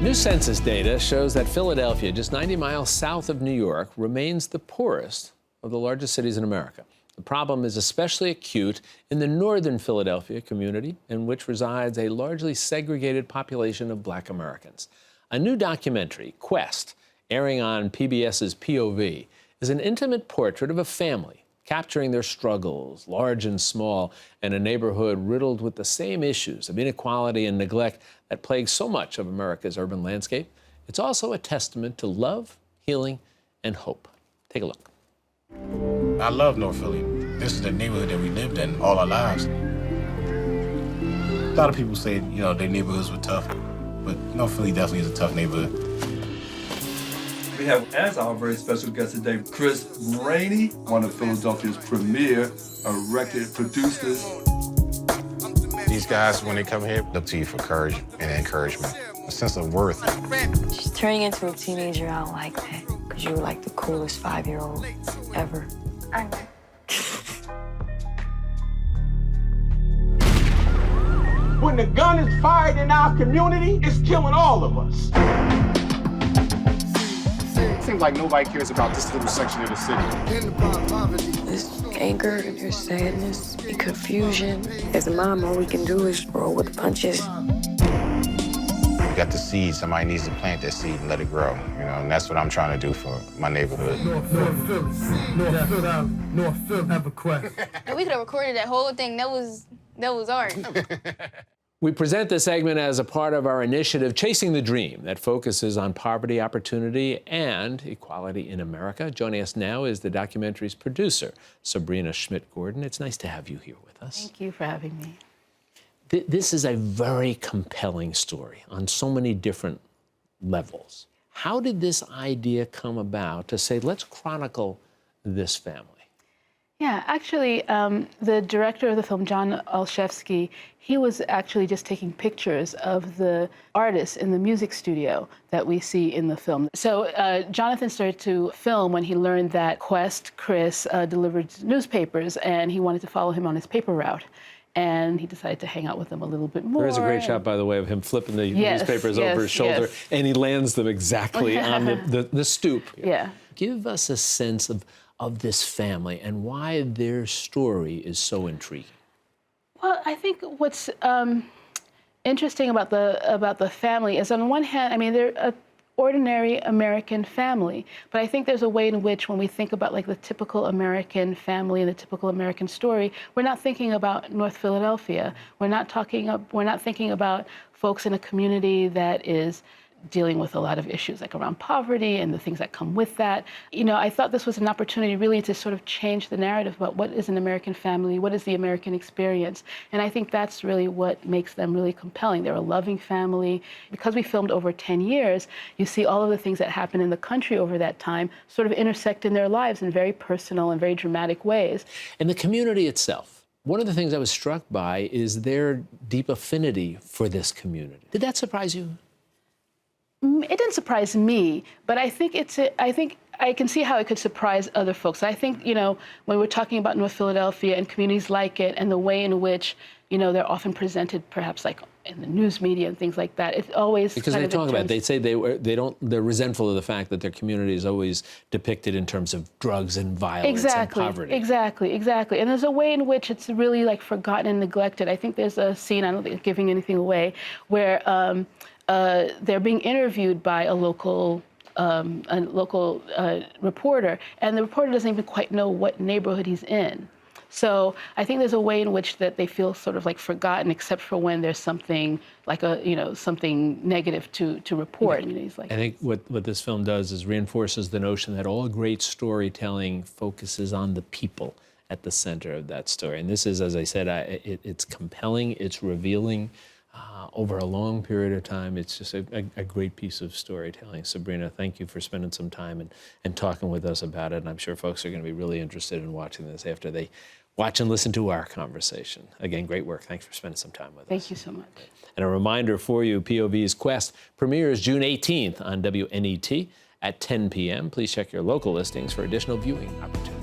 New census data shows that Philadelphia, just 90 miles south of New York, remains the poorest of the largest cities in America. The problem is especially acute in the northern Philadelphia community, in which resides a largely segregated population of Black Americans. A new documentary, Quest, airing on PBS's POV, is an intimate portrait of a family capturing their struggles, large and small, in a neighborhood riddled with the same issues of inequality and neglect that plague so much of America's urban landscape. It's also a testament to love, healing, and hope. Take a look. I love North Philly. This is the neighborhood that we lived in all our lives. A lot of people say, their neighborhoods were tough, but North Philly definitely is a tough neighborhood. We have, as our very special guest today, Chris Rainey, one of Philadelphia's premier record producers. These guys, when they come here, look to you for courage and encouragement, a sense of worth. Just turning into a teenager, I don't like that, because you were like the coolest 5-year-old ever. I know. When the gun is fired in our community, it's killing all of us. It seems like nobody cares about this little section of the city. There's anger, there's sadness, and confusion. As a mom, all we can do is roll with the punches. You got the seed, somebody needs to plant that seed and let it grow, and that's what I'm trying to do for my neighborhood. North Philly, have a Quest. We could have recorded that whole thing. That was art. We present this segment as a part of our initiative, Chasing the Dream, that focuses on poverty, opportunity, and equality in America. Joining us now is the documentary's producer, Sabrina Schmidt-Gordon. It's nice to have you here with us. Thank you for having me. This is a very compelling story on so many different levels. How did this idea come about to say, let's chronicle this family? Yeah, actually, the director of the film, John Olszewski, he was actually just taking pictures of the artists in the music studio that we see in the film. So Jonathan started to film when he learned that Quest, Chris, delivered newspapers, and he wanted to follow him on his paper route. And he decided to hang out with them a little bit more. There is a great shot, by the way, of him flipping the newspapers over his shoulder, and he lands them exactly on the stoop. Yeah. Give us a sense of this family and why their story is so intriguing. Well, I think what's interesting about the family is, on one hand, I mean, they're an ordinary American family, but I think there's a way in which, when we think about like the typical American family and the typical American story, we're not thinking about North Philadelphia. We're not thinking about folks in a community that is dealing with a lot of issues like around poverty and the things that come with that. I thought this was an opportunity really to sort of change the narrative about what is an American family, what is the American experience. And I think that's really what makes them really compelling. They're a loving family. Because we filmed over 10 years, you see all of the things that happen in the country over that time sort of intersect in their lives in very personal and very dramatic ways. And the community itself. One of the things I was struck by is their deep affinity for this community. Did that surprise you? It didn't surprise me, but I think I can see how it could surprise other folks. I think, when we're talking about North Philadelphia and communities like it and the way in which, they're often presented perhaps like in the news media and things like that, it always because they talk about it. They say they're resentful of the fact that their community is always depicted in terms of drugs and violence and poverty. Exactly. And there's a way in which it's really like forgotten and neglected. I think there's a scene, I don't think it's giving anything away, where they're being interviewed by a local reporter, and the reporter doesn't even quite know what neighborhood he's in. So I think there's a way in which that they feel sort of like forgotten, except for when there's something like something negative to report. I think what this film does is reinforces the notion that all great storytelling focuses on the people at the center of that story. And this is, as I said, it's compelling, it's revealing. Over a long period of time, it's just a great piece of storytelling. Sabrina, thank you for spending some time and talking with us about it. And I'm sure folks are going to be really interested in watching this after they watch and listen to our conversation. Again, great work. Thanks for spending some time with us. Thank you so much. And a reminder for you, POV's Quest premieres June 18th on WNET at 10 p.m. Please check your local listings for additional viewing opportunities.